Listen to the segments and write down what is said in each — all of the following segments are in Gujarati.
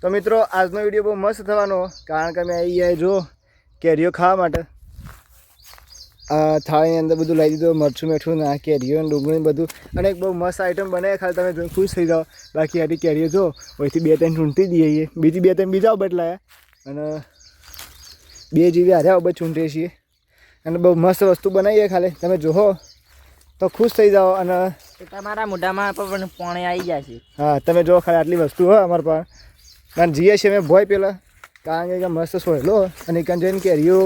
તો મિત્રો આજનો વિડીયો બહુ મસ્ત થવાનો, કારણ કે અમે આવી ગયા જો કેરીઓ ખાવા માટે. આ થાળીની અંદર બધું લાવી દીધું, મરચું મીઠું ના કેરીઓ ડુંગળી બધું, અને એક બહુ મસ્ત આઈટમ બનાવી. ખાલી તમે જોઈને ખુશ થઈ જાઓ. બાકી આથી કેરીઓ જો અહીંથી 2-3 ચૂંટી દઈએ, બીજી 2-3 બીજા બદલાયા, અને 2 જેવી હાર્યા બધા ચૂંટીએ છીએ. અને બહુ મસ્ત વસ્તુ બનાવીએ, ખાલી તમે જોવો તો ખુશ થઈ જાઓ. અને તમારા મોઢામાં પણ પાણી આવી જાય છે. હા, તમે જો ખાલી આટલી વસ્તુ હોય અમારા પાસે. અને જઈએ છીએ અમે ભોય પહેલાં, કારણ કે મસ્ત સોયલો અને એક જઈને કેરીઓ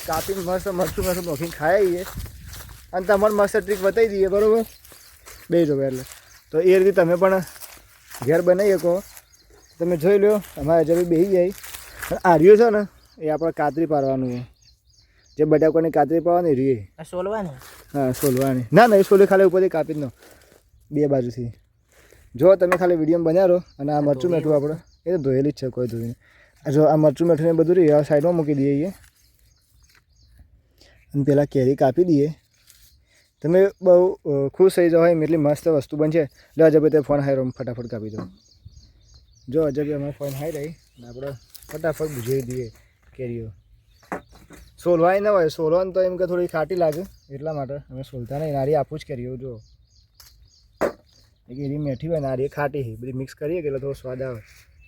કાપીને મસ્ત મરચું નોખીને ખાઈએ. અને તમારે મસ્ત ટ્રીક બતાવી દઈએ, બરાબર? બે જો એટલે તો એ રીતે તમે પણ ઘેર બનાવી શકો. તમે જોઈ લો, અમારે હજુ બેસી જાય. અને આર્યો છે ને એ આપણે કાતરી પાડવાનું છે, જે બટાકાની કાતરી પાડવાની રહી. સોલવાની? હા, સોલવાની. ના ના, એ સોલે ખાલી ઉપરથી કાપી જ દો, 2 બાજુથી. જો તમે ખાલી વિડીયો બનાવો. અને આ મરચું મીઠું આપણે એ તો ધોયેલી જ છે, કોઈ ધોઈને. જો આ મરચું મીઠું ને બધું રહી આ સાઈડમાં મૂકી દઈએ. અને પહેલાં કેરી કાપી દઈએ. તમે બહુ ખુશ થઈ જાઓ એમ, એટલી મસ્ત વસ્તુ બનશે. લો અજય તે ફોન હાઈ ફટાફટ કાપી દો. જો અજય અમારો ફોન હાઈ રહી ને આપણે ફટાફટ ભૂજાવી દઈએ કેરીઓ. સોલવાય ન હોય, સોલવાનું તો એમ કે થોડી ખાટી લાગે, એટલા માટે અમે સોલતા નહીં. નારી આપું જ કેરીઓ જો કેરી મેઠી હોય, નારી ખાટી બધી મિક્સ કરીએ કે એટલે થોડો સ્વાદ આવે,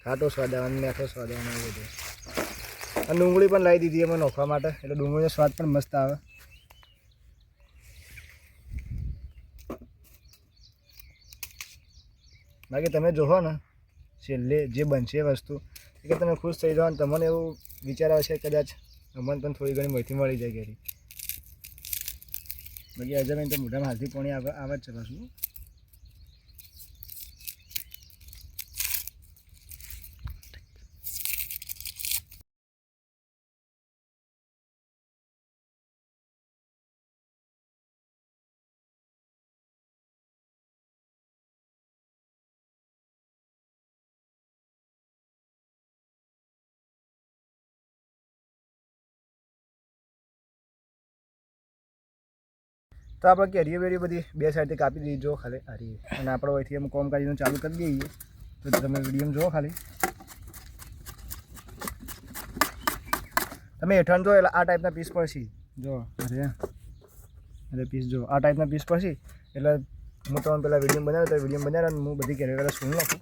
ખાટો સ્વાદ આવે અને મેઠો સ્વાદ આવે એ બધો. અને ડુંગળી પણ લાવી દીધી એમાં નોખવા માટે, એટલે ડુંગળીનો સ્વાદ પણ મસ્ત આવે. બાકી તમે જોવો ને છેલ્લે જે બનશે વસ્તુ કે તમે ખુશ થઈ જાઓ. અને તમને એવું વિચાર આવશે કદાચ અમને પણ થોડી ઘણી માહિતી મળી જાય કેરી. બાકી અજય તો મોઢામાં હાલથી પાણી આવે જ છે પાછું. તો આપણે કેરીઓ બેરીઓ બધી 2 સાઈડથી કાપી દીધી જો ખાલી હારી. અને આપણે અહીંથી એમ કોમ કાઢીને ચાલુ કરી દઈએ. તો તમે વિડીયો જુઓ ખાલી. તમે હેઠળ જો એટલે આ ટાઈપના પીસ પડશે. જો અરે પીસ જો આ ટાઈપના પીસ પડશે. એટલે હું તમને પહેલાં વિડીયો બનાવ્યો તો વિડીયો બનાવ્યો હું બધી કેરીઓ પહેલાં સૂંઘ નાખું.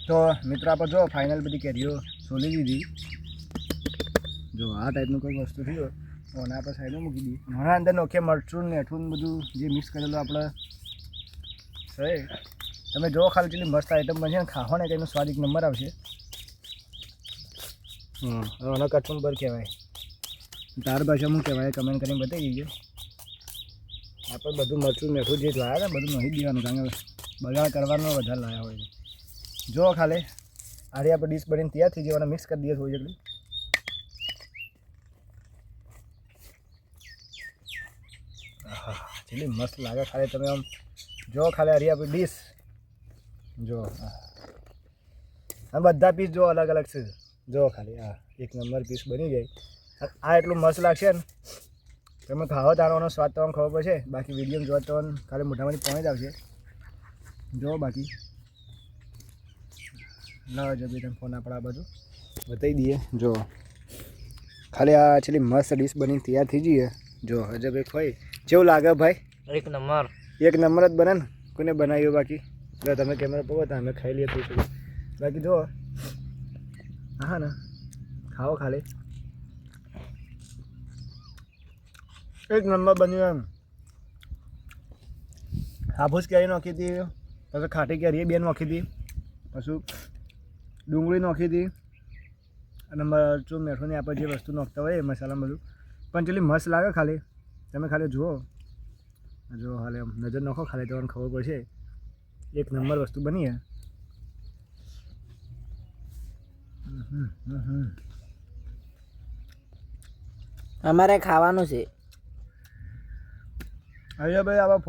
તો મિત્રો આપણે જો ફાઇનલ બધી કેરીઓ સોલી દીધી. જો આ ટાઈપનું કોઈ વસ્તુ થયું તો એના આપણે સાઈડમાં મૂકી દઈએ. ઘણા અંદર નોખે મરચું મીઠું બધું જે મિક્સ કરેલું આપણે છે. તમે જો ખાલી કેટલી મસ્ત આઈટમ બનશે ને ખાવો ને એનો સ્વાદ એક નંબર આવશે. આનો કચુંબર કહેવાય, તાર ભાષામાં કહેવાય કમેન્ટ કરીને બતાવી દઈએ. આપણે બધું મરચું મીઠું જે લાવ્યા હતા બધું નહીં દેવાનું, કારણ કે બગાડ કરવાનો વધારે લાવ્યા હોય. જો ખાલી આરે આપણે ડીશ બનીને તૈયાર થઈ જવાના, મિક્સ કરી દઈએ થોડી જેટલી. જેટલી મસ્ત લાગે ખાલી તમે આમ જો ખાલી આરી આપણી ડીશ જો. આ બધા પીસ જો અલગ અલગ છે. જો ખાલી આ એક નંબર પીસ બની જાય. આ એટલું મસ્ત લાગશે ને તમે ખાવો તારવાનો સ્વાદ તમને ખબર પડશે. બાકી વિડીયો જોવા તો ખાલી મોઢામાંથી પાણી જ આવશે. જો બાકી ના જબી તમે ફોન આપણે આ બધું બતાવી દઈએ. જો ખાલી આ છેલ્લી મસ્ત ડીશ બનીને તૈયાર થઈ જઈએ. જો હજે ભાઈ ખોઈ કેવું લાગે ભાઈ? એક નંબર જ બને ને. કોઈને બનાવ્યું બાકી જો તમે કેમેરા પકડો તો અમે ખાઈ લઈએ થોડું. બાકી જો હા ને ખાઓ ખાલી. એક નંબર બન્યું એમ. હાફૂસ કેરી નાખી હતી, પછી ખાટી કેરી બે નાખી હતી, પછી ડુંગળી નાખી હતી અને મરચું મીઠું આપણે જે વસ્તુ નાખતા હોય એ મસાલા બધું પણ જેટલી મસ્ત લાગે ખાલી તમે ખાલી જુઓ જો હાલે નજર નાખો ખાલી તમને ખબર પડશે એક નંબર વસ્તુ બની હે. અમારે ખાવાનું છે. હવે ભાઈ આવા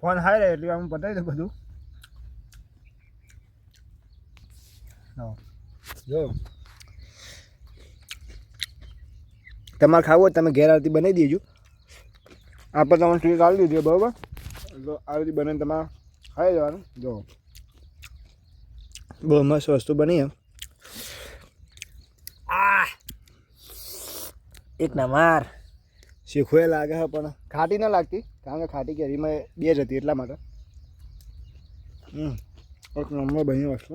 ફોન હાય રહે એટલે આમ પતાવી દે બધું. હા જો તમારે ખાવું હોય તમે ઘેર આવતી બનાવી દેજો. આપણે તમને સ્વીટ આવી દીધી બરાબર, તો આવી રીતે બને તમારે ખાઈ જવાનું. જો બહુ મસ્ત વસ્તુ બની એમ. એક નંબર. શીખવે લાગે છે પણ ખાટી ના લાગતી કારણ કે ખાટી કેરીમાં બે જ હતી એટલા માટે. એક નંબર બની વસ્તુ.